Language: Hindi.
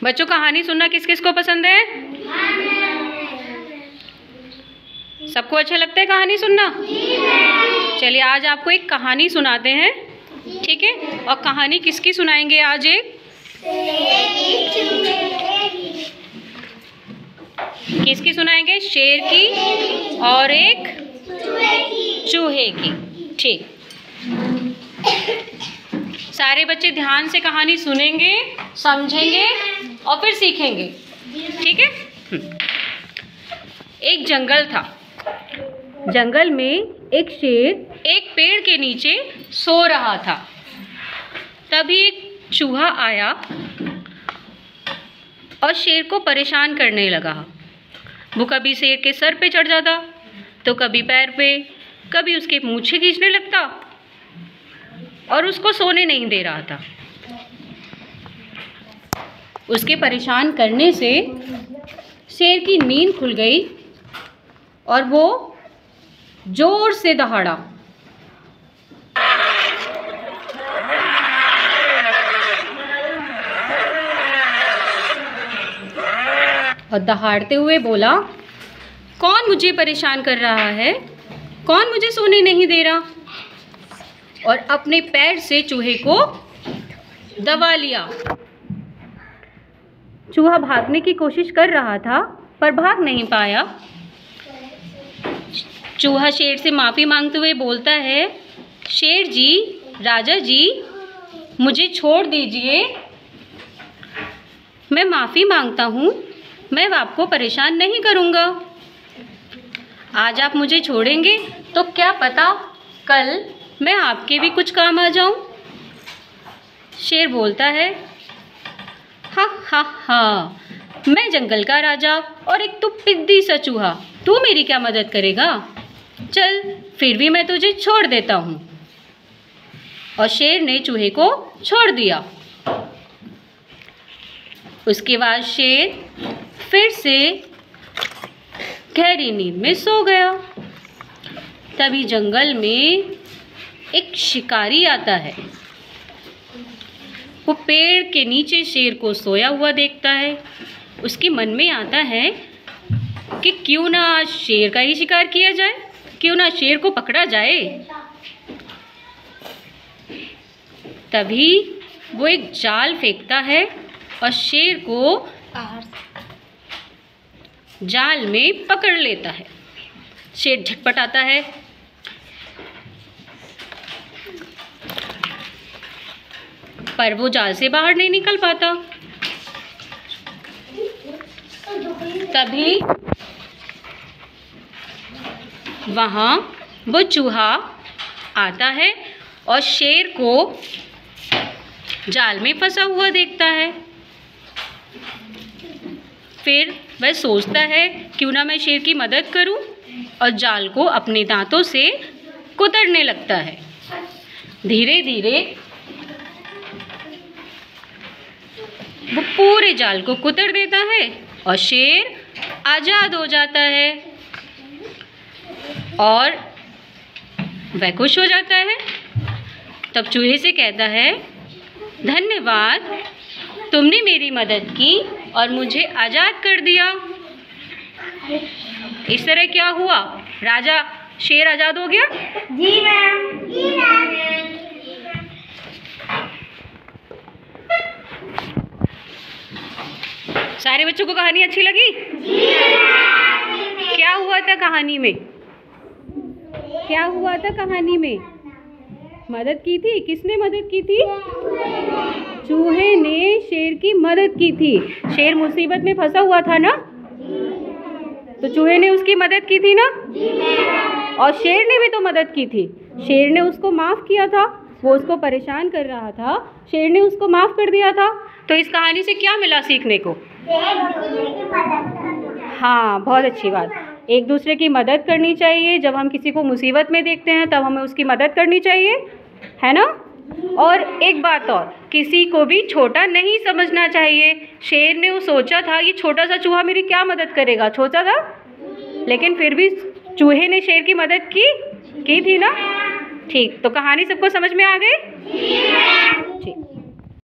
बच्चों, कहानी सुनना किस किस को पसंद है? सबको अच्छा लगता है कहानी सुनना? चलिए आज आपको एक कहानी सुनाते हैं, ठीक है? और कहानी किसकी सुनाएंगे आज? एक किसकी सुनाएंगे? शेर की और एक चूहे की। ठीक, सारे बच्चे ध्यान से कहानी सुनेंगे, समझेंगे और फिर सीखेंगे, ठीक है? एक जंगल था। जंगल में एक शेर एक पेड़ के नीचे सो रहा था। तभी एक चूहा आया और शेर को परेशान करने लगा। वो कभी शेर के सर पे चढ़ जाता, तो कभी पैर पे, कभी उसके मूछें खींचने लगता और उसको सोने नहीं दे रहा था। उसके परेशान करने से शेर की नींद खुल गई और वो जोर से दहाड़ा। और दहाड़ते हुए बोला, कौन मुझे परेशान कर रहा है? कौन मुझे सोने नहीं दे रहा? और अपने पैर से चूहे को दबा लिया। चूहा भागने की कोशिश कर रहा था पर भाग नहीं पाया। चूहा शेर से माफ़ी मांगते हुए बोलता है, शेर जी, राजा जी, मुझे छोड़ दीजिए। मैं माफ़ी मांगता हूँ, मैं आपको परेशान नहीं करूँगा। आज आप मुझे छोड़ेंगे तो क्या पता कल मैं आपके भी कुछ काम आ जाऊँ। शेर बोलता है, हा हा हा, मैं जंगल का राजा और एक तू पिद्दी सा चूहा, तू मेरी क्या मदद करेगा? चल फिर भी मैं तुझे छोड़ देता हूँ। और शेर ने चूहे को छोड़ दिया। उसके बाद शेर फिर से गहरी नींद में सो गया। तभी जंगल में एक शिकारी आता है। वो पेड़ के नीचे शेर को सोया हुआ देखता है। उसके मन में आता है कि क्यों ना आज शेर का ही शिकार किया जाए, क्यों ना शेर को पकड़ा जाए। तभी वो एक जाल फेंकता है और शेर को जाल में पकड़ लेता है। शेर झटपटाता है, पर वो जाल से बाहर नहीं निकल पाता। तभी वहाँ वो चूहा आता है और शेर को जाल में फंसा हुआ देखता है। फिर वह सोचता है, क्यों ना मैं शेर की मदद करूं, और जाल को अपने दांतों से कुतरने लगता है। धीरे धीरे वो पूरे जाल को कुतर देता है और शेर आज़ाद हो जाता है और वह खुश हो जाता है। तब चूहे से कहता है, धन्यवाद, तुमने मेरी मदद की और मुझे आज़ाद कर दिया। इस तरह क्या हुआ? राजा शेर आज़ाद हो गया? जी मैम। जी मैम। सारे बच्चों को कहानी अच्छी लगी? क्या हुआ था कहानी में? क्या हुआ था कहानी में? मदद की थी? किसने मदद की थी? चूहे ने शेर की मदद की थी। शेर मुसीबत में फंसा हुआ था ना, तो चूहे ने उसकी मदद की थी ना, और शेर ने भी तो मदद की थी। शेर ने उसको माफ़ किया था, वो उसको परेशान कर रहा था, शेर ने उसको माफ़ कर दिया था। तो इस कहानी से क्या मिला सीखने को? हाँ, बहुत अच्छी बात। एक दूसरे की मदद करनी चाहिए। जब हम किसी को मुसीबत में देखते हैं तब हमें उसकी मदद करनी चाहिए, है ना? और एक बात और, किसी को भी छोटा नहीं समझना चाहिए। शेर ने वो सोचा था, ये छोटा सा चूहा मेरी क्या मदद करेगा, सोचा था, लेकिन फिर भी चूहे ने शेर की मदद की थी ना। ठीक, तो कहानी सबको समझ में आ गई? ठीक।